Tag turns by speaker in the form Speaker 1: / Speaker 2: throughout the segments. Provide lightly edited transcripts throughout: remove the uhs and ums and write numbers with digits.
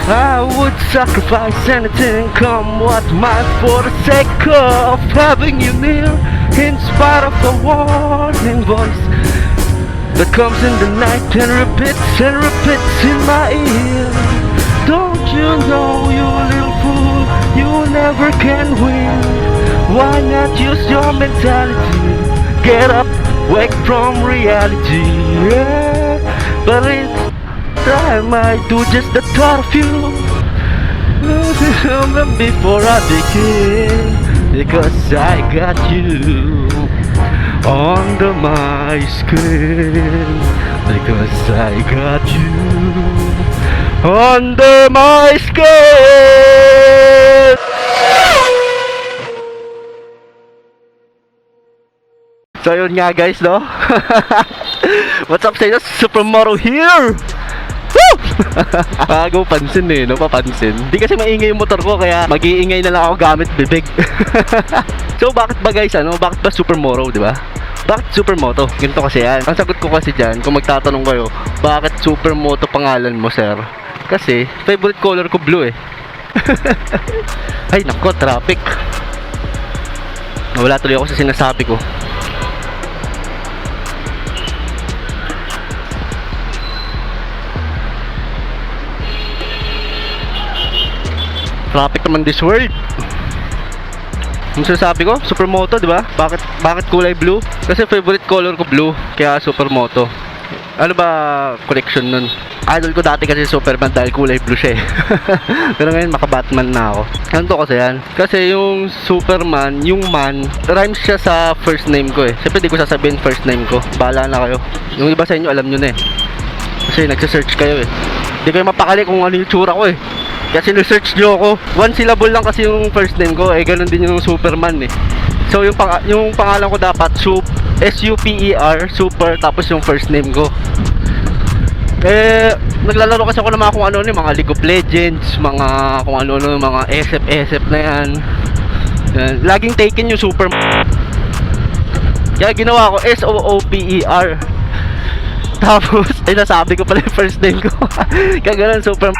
Speaker 1: I would sacrifice anything, come what might, for the sake of having you near. In spite of a warning voice that comes in the night and repeats in my ear. Don't you know, you little fool, you never can win. Why not use your mentality? Get up, wake from reality. Yeah, but it's time I do just the thought of you. Before I begin, because I got you under my skin, because I got you under my skin. So yun nga guys, no? What's up sa inyo? Supermoto here! Woo! Bago pansin eh, no? Papansin. Di kasi maingay yung motor ko, kaya mag-iingay na lang ako gamit bibig. So bakit ba guys, ano? Bakit ba Supermoto, di ba? Bakit Supermoto? Ganito kasi yan. Ang sagot ko kasi dyan, kung magtatanong kayo, bakit Supermoto pangalan mo, sir? Kasi favorite color ko blue eh. Ay nako, traffic. Nawala tuloy ako sa sinasabi ko. Traffic naman this world. Yung sinasabi ko, Supermoto, di ba? Bakit kulay blue? Kasi favorite color ko blue, kaya Supermoto. Ano ba collection nun? Idol ko dati kasi Superman dahil kulay blue siya eh. Pero ngayon maka-Batman na ako. Ano to kasi yan? Kasi yung Superman, yung man, rhymes siya sa first name ko eh. Siyempre di ko sasabihin first name ko. Bahala na kayo. Yung iba sa inyo alam nyo na eh. Kasi nagsisearch kayo eh. Di kayo mapakali kung ano yung tsura ko eh. Kasi sinesearch nyo ako. One syllable lang kasi yung first name ko. Eh, ganun din yung Superman eh. So, yung pangalan ko dapat S-U-P-E-R, Super, tapos yung first name ko. Eh, naglalaro kasi ako ng mga kung ano, mga League of Legends, mga kung ano, mga SF na yan. Laging taken yung Super. Kaya ginawa ko S-O-O-P-E-R. Tapos, ay nasabi ko pala yung first name ko. Kaya ganun, Super.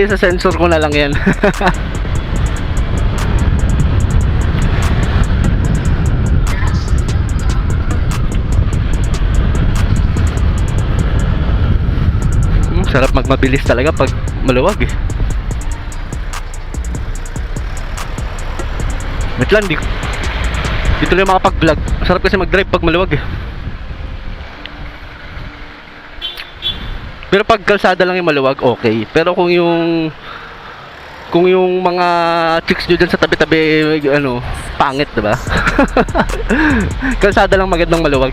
Speaker 1: Sa sensor ko na lang yan. Sarap magmabilis talaga pag maluwag eh. Wait lang, dito lang makapag-vlog. Sarap kasi mag-drive pag maluwag eh. Pero pag kalsada lang yung maluwag, okay. Pero kung yung mga chicks nyo dyan sa tabi-tabi, ano, pangit, diba? Kalsada lang magandang maluwag.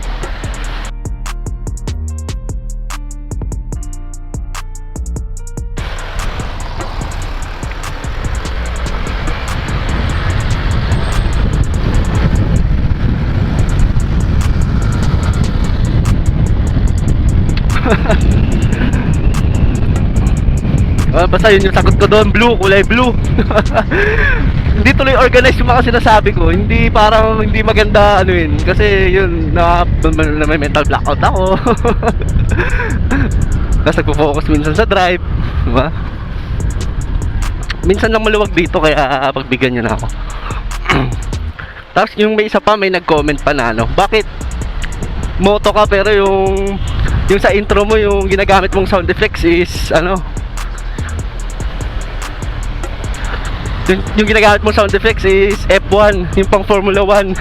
Speaker 1: Basta yun yung sagot ko doon, blue, kulay blue. Hindi tuloy organized yung mga sinasabi ko. Hindi parang hindi maganda ano yun. Kasi yun na may mental blackout ako. Tapos nagpo-focus minsan sa drive, diba? Minsan lang maluwag dito kaya pagbigyan nyo na ako. Tapos yung may isa pa, may nag-comment pa na ano, bakit moto ka pero yung sa intro mo yung ginagamit mong sound effects is ano, yung ginagamit mong sound effects is F1, yung pang Formula 1.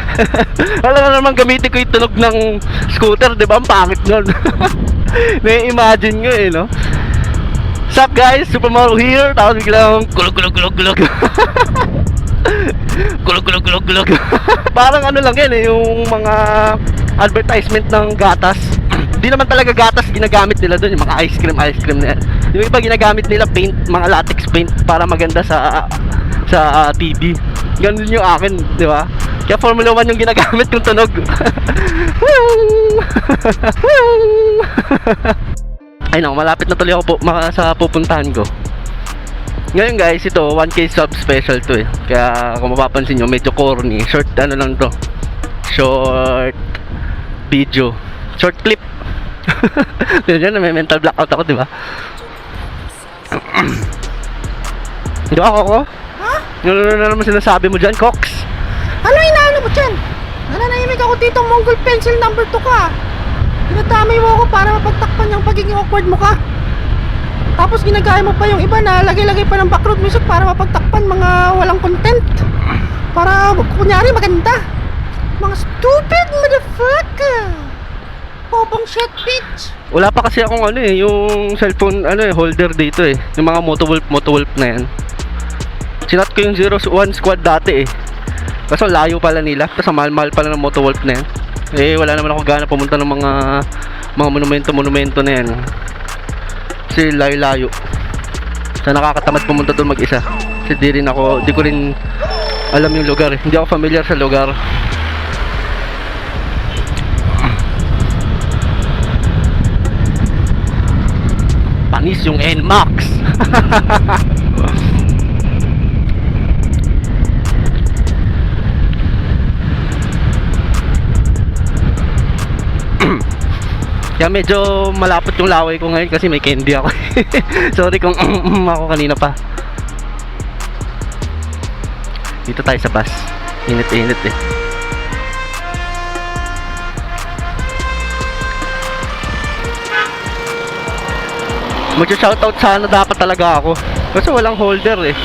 Speaker 1: Alam na naman gamitin ko yung tunog ng scooter, di ba? Ang pangit nun. Nai-imagine nyo eh, no? Sup guys, Supermoto here. Tapos biglang kulog. Kulog. Parang ano lang yan eh, yung mga advertisement ng gatas. Di naman talaga gatas ginagamit nila doon, yung mga ice cream na yan. Yung iba ginagamit nila paint, mga latex paint para maganda sa TV. Ganun yung akin, di ba? Kaya Formula 1 yung ginagamit yung tunog. Ay no, malapit na tuloy ako sa pupuntahan ko. Ngayon guys, ito 1K sub special to eh. Kaya kung mapapansin nyo, medyo corny. Short ano lang to. Short video. Short clip. Tignan nyo, may mental blackout ako, di ba? Di ba ako?
Speaker 2: Ha?
Speaker 1: Ano na naman sinasabi mo dyan, Cox?
Speaker 2: Ano inaano mo dyan? Nananahimik ako dito, Mongol pencil number 2 ka. Tinatamay mo ako para mapagtakpan yung pagiging awkward mo ka. Tapos ginagaya mo pa yung iba na lagay-lagay pa ng background music para mapagtakpan mga walang content. Para kunyari maganda. Mga stupid motherfucker. Popong shit bitch.
Speaker 1: Wala pa kasi akong ano eh, yung cellphone holder dito eh. Yung mga Motowolf na yan. Sinat ko yung 01 squad dati eh. Kaso layo pala nila. Tapos mahal-mahal pala ng Motowolf na yan. Eh wala naman ako gana pumunta ng mga monumento na yan. Kasi layo-layo. So nakakatamad pumunta doon mag-isa. Kasi di ko rin alam yung lugar eh. Hindi ako familiar sa lugar. Panis yung NMAX. Kaya medyo malapot yung laway ko ngayon kasi may candy ako. Sorry kung ako kanina pa. Dito tayo sa bus. Init-init eh. Mag-shoutout sana dapat talaga ako. Kasi walang holder eh.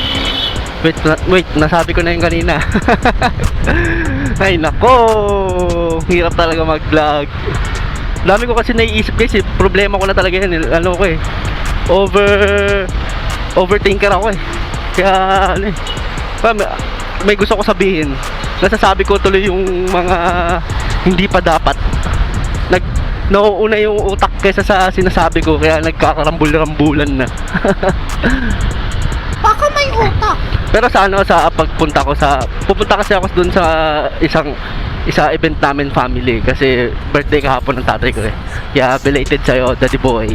Speaker 1: Wait, nasabi ko na yung kanina. Ay nako, hirap talaga mag-vlog. Dami ko kasi naiisip kasi problema ko na talaga yan. Ano ko eh, overthinker ako eh. Kaya ano eh, may gusto ko sabihin. Nasasabi ko tuloy yung mga hindi pa dapat. Nauuna yung utak kaysa sa sinasabi ko. Kaya nagkakarambul-rambulan na.
Speaker 2: Baka may utak.
Speaker 1: Pero sa pupunta kasi ako dun sa isa event namin family kasi birthday kahapon ng tatay ko eh. Kaya belated sa'yo, daddy boy.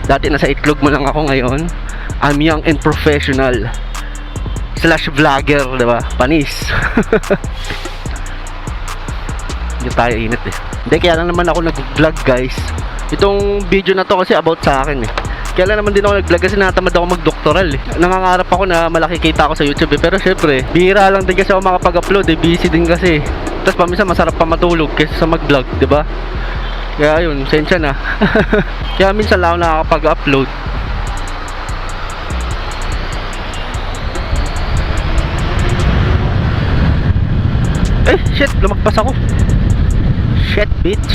Speaker 1: Dati nasa itlog mo lang ako ngayon. I'm young and professional / vlogger, diba? Panis. Hindi tayo init eh. Hindi, kaya lang naman ako nag-vlog guys. Itong video na to kasi about sa akin eh. Kaya lang naman din ako nag-vlog kasi natamad ako mag-doctoral eh. Nangangarap ako na malaki kita ako sa YouTube eh. Pero syempre, bihira lang din kasi ako makapag-upload eh. Busy din kasi. Tapos paminsan masarap pa matulog kaysa sa mag-vlog, di ba? Kaya yun, sensya na. Kaya minsan lang ako nakakapag-upload. Eh, shit, lumagpas ako. Shit, bitch.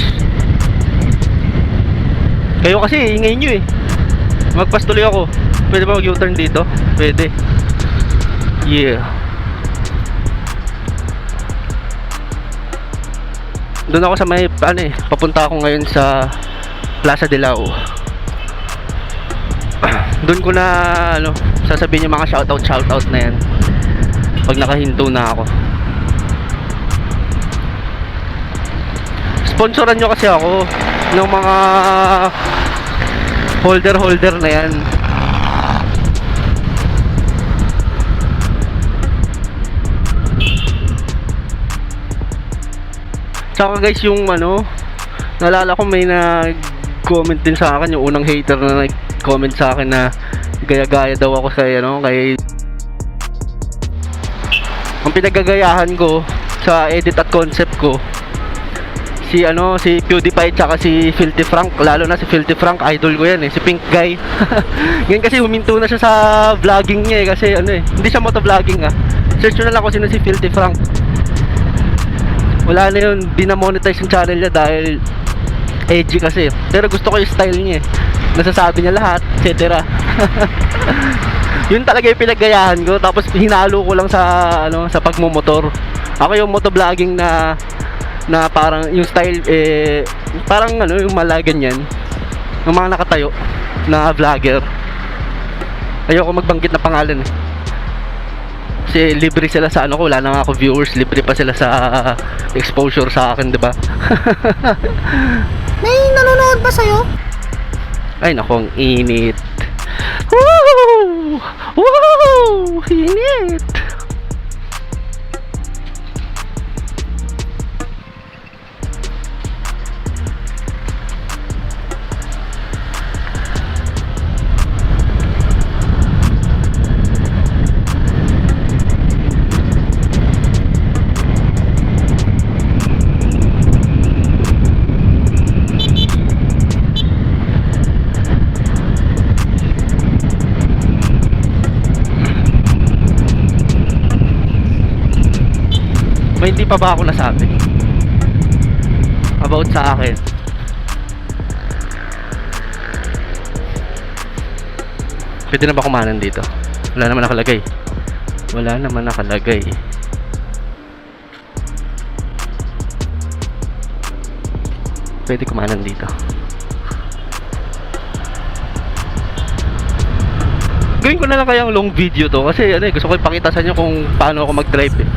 Speaker 1: Kayo kasi, ingay nyo eh. Magpas tuloy ako. Pwede ba mag-U-turn dito? Pwede. Yeah. Doon ako sa may papunta ako ngayon sa Plaza de Lao. Doon ko na sasabihin yung mga shoutout na yan pag nakahinto na ako. Sponsoran nyo kasi ako ng mga holder na yan. Tsaka guys, yung naalala ko may nag-comment din sa akin, yung unang hater na nag-comment sa akin na gaya-gaya daw ako kay ang pinagagayahan ko sa edit at concept ko si PewDiePie tsaka si Filthy Frank. Lalo na si Filthy Frank, idol ko yan eh, si Pink Guy. Ngayon kasi huminto na siya sa vlogging niya eh, kasi hindi siya motovlogging ah. Search nyo na lang kung sino si Filthy Frank. Wala na yun, dinamonetize yung channel niya dahil edgy kasi. Pero gusto ko yung style niya eh. Nasasabi niya lahat, etc. Yun talaga yung pinaggayahan ko. Tapos hinalo ko lang sa pagmumotor. Ako yung motovlogging na parang yung style parang yung malagan yan. Yung mga nakatayo na vlogger. Ayoko magbanggit na pangalan eh. Kasi libre sila sa ko, wala na nga ako viewers, libre pa sila sa exposure sa akin, 'di ba?
Speaker 2: May nanonood ba sa'yo?
Speaker 1: Ay nako, ang init. Woo! Woo! Init. May hindi pa ba ako nasabi? About sa akin. Pwede na ba kumanan dito? Wala naman nakalagay. Wala naman nakalagay. Pwede kumanan dito. Gawin ko na lang kayang long video to kasi ano, gusto ko ipakita sa inyo kung paano ako mag-drive eh.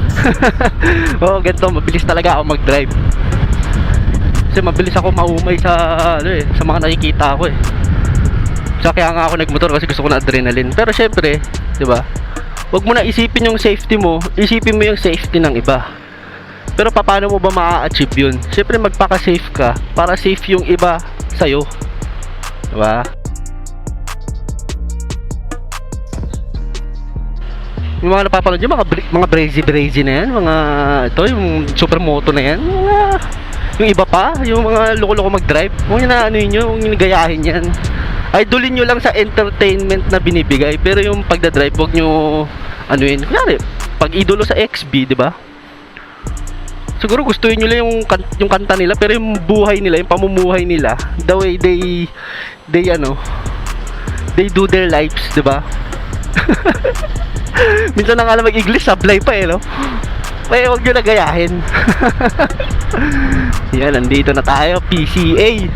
Speaker 1: Oo, ganito, mabilis talaga ako mag-drive. Kasi mabilis ako maumay sa ano eh, sa mga nakikita ko eh. So kaya nga ako nagmotor kasi gusto ko na adrenaline. Pero syempre, 'di ba? Huwag mo na isipin yung safety mo, isipin mo yung safety ng iba. Pero paano mo ba ma-achieve 'yun? Syempre magpaka-safe ka para safe yung iba sa iyo. 'Di ba? Yung mga napapanood yung mga brazy na yan, mga ito, yung supermoto na yan, yung iba pa, yung mga loko-loko mag-drive, huwag nyo na ano yun, huwag nyo gayahin yan. Idolin nyo lang sa entertainment na binibigay, pero yung pagdadrive, huwag nyo ano yun, kunyari, pag idolo sa XB, di ba? Siguro gustuin nyo lang yung kanta nila, pero yung buhay nila, yung pamumuhay nila, the way they do their lives, di ba? Minsan na nga lang mag-English, sablay pa eh, no? Kaya huwag nyo na gayahin. Yan, nandito na tayo, PCA.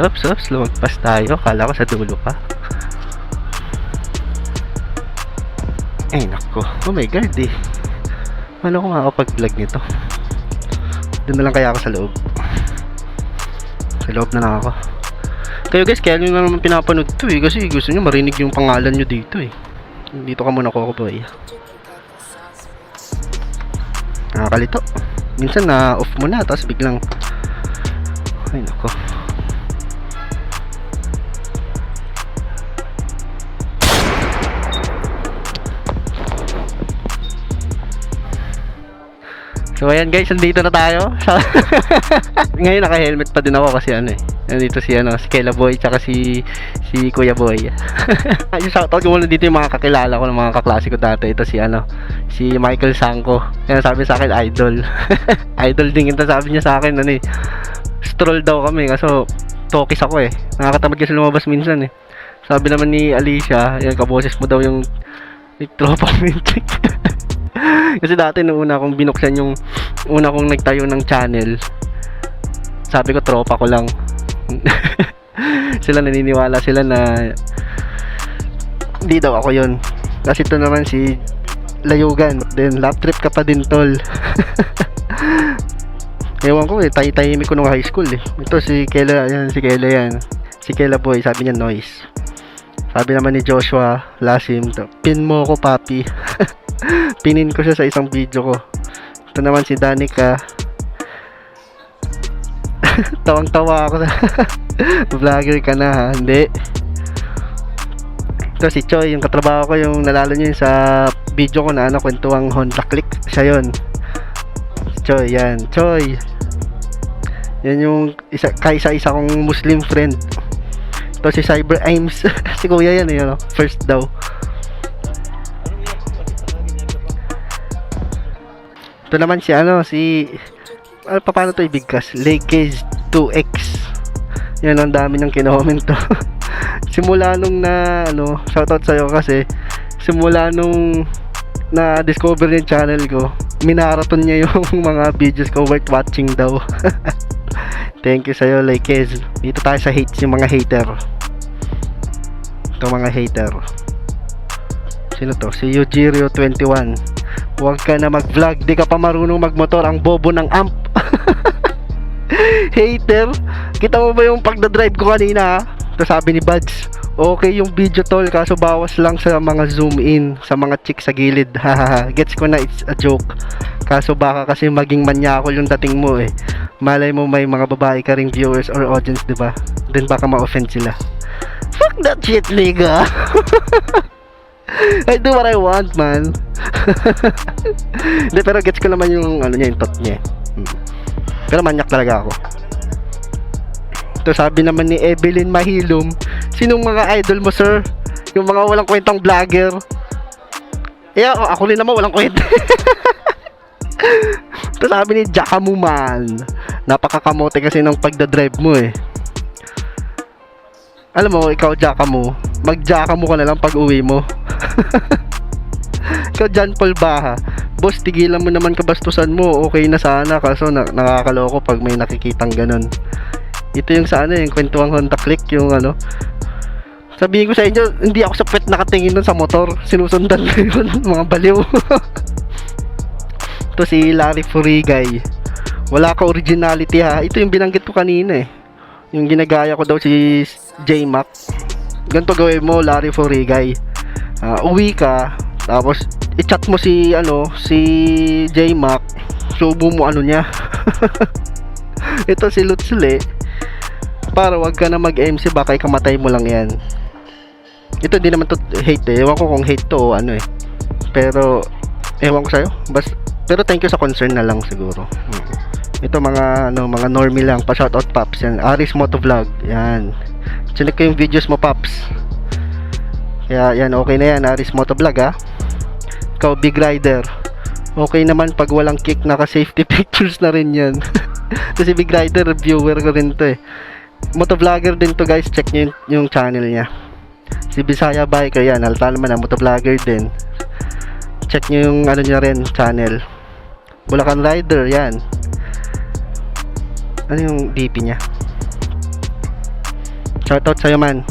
Speaker 1: Oops, lumagpas tayo. Kala ko sa dulo pa. Ay, nako. Oh my god eh. Paano ko makakapag-vlog nito? Doon na lang kaya ako sa loob. Sa loob na lang ako. Kayo guys, kaya nyo naman pinapanood to eh. Kasi gusto nyo marinig yung pangalan nyo dito eh. Dito ka muna, Coco Boy. Nakakalito. Minsan na off mo na, tapos biglang ay nako. So ayan guys, nandito na tayo. Ngayon naka-helmet pa din ako kasi ano eh. Nandito si Kela Boy tsaka si Kuya Boy. Yung shoutout ko muna dito yung mga kakilala ko ng mga kaklase ko dati. Ito si Michael Sanko. Yan sabi sa akin idol. Idol din ito, sabi niya sa akin stroll daw kami kaso tokis ako eh. Nakakatamad kasi lumabas minsan eh. Sabi naman ni Alicia, yan kaboses mo daw yung tropang mintik. Kasi dati nung una kong binuksan yung una kong nagtayo ng channel, sabi ko tropa ko lang. Sila naniniwala sila na hindi daw ako yun. Kasi ito naman si Layugan, then lap trip ka pa din tol. Ewan ko eh, tay-tahimik ko nung high school eh. Ito si Kela yan. Si Kela Boy, sabi niya noise. Sabi naman ni Joshua Lasim, pin mo ko papi. Pinin ko siya sa isang video ko. Ito naman si Danica. Tawang-tawa ako. Vlogger ka na ha? Hindi. Ito si Choi, yung katrabaho ko, yung nalalo niyo sa video ko na kwentuang Honda Click. Siya yun. Choi, yan. Choi. Yan yung kaisa-isa kong Muslim friend. Ito si Cyber Aims. Si kuya yan eh, first daw. Ito naman paano to ibigkas? Lakage 2X. Yan, ang dami ng kinoment to. Simula nung shoutout sa'yo kasi simula nung na-discover yung channel ko, minaraton niya yung mga videos ko, worth watching daw. Thank you sa'yo, Lakage. Dito tayo sa hates, yung mga hater. Ito mga hater. Sino to? Si Eugerio 21. Huwag ka na mag-vlog, di ka pa marunong magmotor, ang bobo ng amp. Hater, kita mo ba yung pagdadrive ko kanina ha? Ito sabi ni Buds, okay yung video tol, kaso bawas lang sa mga zoom in, sa mga chick sa gilid. Gets ko na, it's a joke. Kaso baka kasi maging manyakol yung dating mo eh. Malay mo may mga babae ka ring viewers or audience, diba? Then baka ma-offend sila. Fuck that shit, nigga. I do what I want, man. Hindi, pero gets ko naman yung ano niya, yung thought niya. Pero manyak talaga ako. Ito sabi naman ni Evelyn Mahilom, sinong mga idol mo, sir? Yung mga walang kwentang vlogger. Eh ako rin naman walang kwenta. Ito sabi ni Jakamuman, napakakamote kasi ng pagdadrive mo eh. Alam mo, ikaw Jakamu, mag-Jaka mo ka na lang pag uwi mo. Ikaw John Paul Baha, boss, tigilan mo naman kabastusan mo, okay na sana, kaso nakakaloko pag may nakikitang ganun. Ito yung sa ano, yung kwentuang Honda Click, yung ano. Sabihin ko sa inyo, hindi ako sa puwet nakatingin dun sa motor, sinusundan ko yun, mga baliw. Ito si Larry Furigay, wala ka originality ha. Ito yung binanggit ko kanina eh, yung ginagaya ko daw si J-Mac. Ganito gawin mo, Larry Furigay. Uwi ka, tapos i-chat mo si si J-Mac, subo mo ano niya. Ito si Lutzle, para wag ka na mag-MC, baka ikamatay mo lang yan. Ito di naman to hate eh, ewan ko kung hate to o ano eh, pero ewan ko sa'yo, pero thank you sa concern na lang siguro. Ito mga mga normie lang, pa shoutout Paps yan. Aris Motovlog, yan. Chinek ko yung videos mo, Paps. Kaya yan, okay na yan, Aris Motovlog ha. Ikaw Big Rider, okay naman pag walang kick, naka safety pictures na rin yan. Kasi Big Rider, viewer ko rin to eh. Motovlogger din to guys, check nyo yung channel niya. Si Bisaya Biker, yan, halata naman na motovlogger din. Check nyo yung ano niya rin, channel. Bulacan Rider, yan. Ano yung DP niya? Shoutout sa'yo man.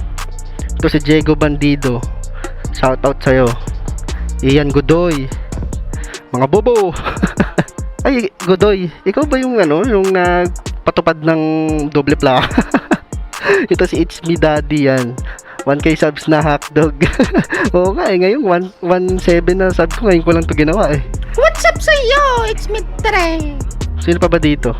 Speaker 1: Ito si Diego Bandido, shoutout sa'yo. Ian Godoy, mga bobo. Ay Godoy, ikaw ba yung yung nagpatupad ng doble plaka? Ito si It's Me Daddy, yan. 1k subs na hotdog. Oo nga eh, ngayon 1.7 na sub ko, ngayon ko lang to ginawa eh.
Speaker 2: What's up sa'yo? It's me, Tre.
Speaker 1: Sino pa ba dito?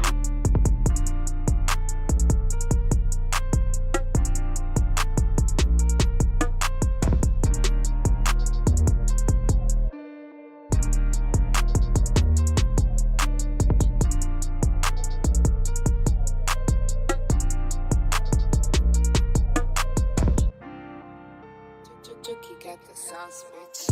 Speaker 3: Got the sauce, bitch.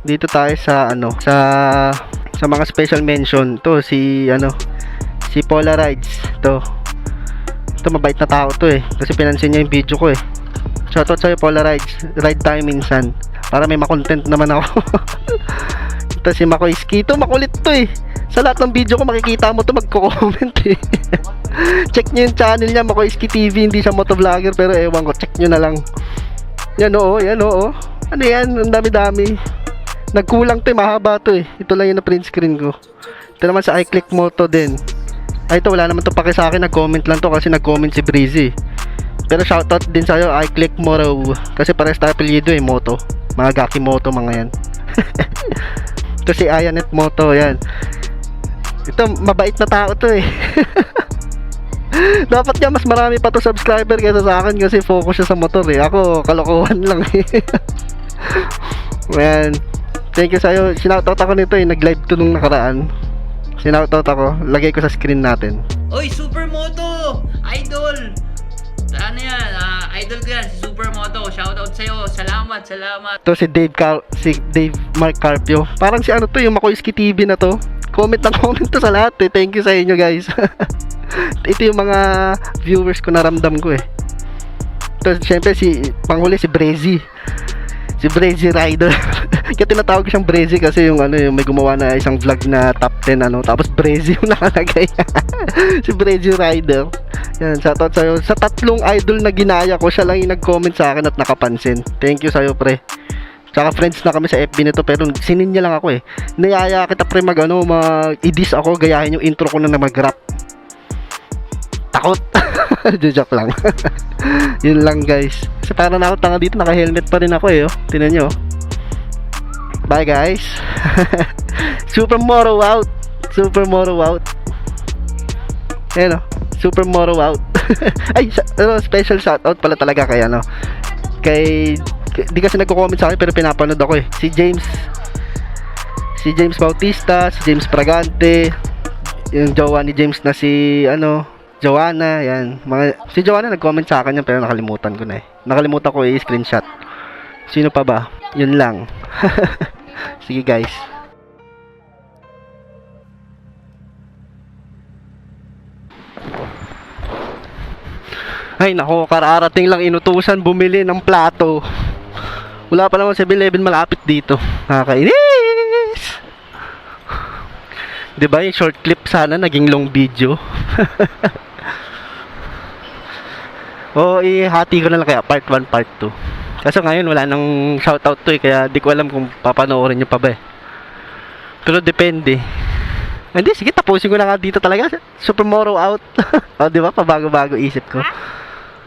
Speaker 1: Dito tayo sa sa mga special mention. To si si Polarides. To mabait na tao to eh, kasi pinansin niya yung video ko eh. Shoutout sa'yo Polarides, ride tayo minsan para may makontent naman ako. Ito si Makoyski, to makulit to eh, sa lahat ng video ko makikita mo to magko-comment eh. Check nyo yung channel niya, Makoyski TV, hindi siya motovlogger pero ewan ko, check nyo na lang. Yan oo, ano yan, ang dami-dami. Nagkulang to eh, mahaba to eh. Ito lang yung na-print screen ko. Ito naman sa iClick Moto din. Ay ito, wala naman to paki sa akin, nag-comment lang to kasi nag-comment si Breezy. Pero shoutout din sa'yo, iClick Moto, kasi pares tayo apelyido eh, Moto. Mga Gaki Moto, mga yan. Ito si Ayanet Moto, yan. Ito, mabait na tao to eh. Dapat nga mas marami pa to subscriber kaysa sa akin kasi focus siya sa motor eh. Ako, kalokohan lang eh. Ayan. Thank you sa'yo. Sinoutout ako nito eh. Nag-live to nung nakaraan. Sinoutout ako. Lagay ko sa screen natin.
Speaker 4: Oy, Supermoto! Idol! Ano yan? Idol ko yan, si Supermoto. Shoutout sa'yo. Salamat, salamat.
Speaker 1: To si Dave Mark Carpio. Parang si ano to, yung Makoyski TV na to. Comment to sa lahat eh. Thank you sa inyo guys. Ito yung mga viewers ko naramdam ko eh. Ito syempre panghuli si Brezi. Si Brezi Rider. Kaya tinatawag ko siyang Brezi kasi yung ano yung may gumawa na isang vlog na top 10 ano tapos Brezi yung nakalagay. Si Brezi Rider. Yan, shoutout sa'yo. Sa tatlong idol na ginaya ko, siya lang yung nag-comment sa akin at nakapansin. Thank you sa'yo, pre. Tsaka friends na kami sa FB nito pero sininya lang ako eh. Niyaya kita pre mag-edis ako, gayahin yung intro ko na mag-rap. Takot. Joke lang. Yun lang guys. Kasi para na ako tanga dito, naka-helmet pa rin ako eh. Oh. Tingnan nyo. Bye guys. Supermoto out. Supermoto out. Ayan o. Supermoto out. Ay, special shoutout pala talaga kay ano. Di kasi nagko-comment sa akin pero pinapanood ako eh. Si James Bautista, si James Pragante, yung jowa ni James na si Joanna, yan. Si Joanna nag-comment sa akin yan pero nakalimutan ko na eh. Nakalimutan ko i-screenshot. Sino pa ba? Yun lang. Sige guys. Ay nako, kararating lang inutusan bumili ng plato. Wala pa naman 7-Eleven malapit dito. Nakakainis. Diba yung short clip sana naging long video. O ihati ko na lang kaya part 1, part 2. Kaso ngayon wala nang shoutout to eh, kaya di ko alam kung papanoorin nyo pa ba eh. Pero depende. Hindi, sige tapusin ko na nga dito talaga. Supermoto out. O diba, pabago-bago isip ko.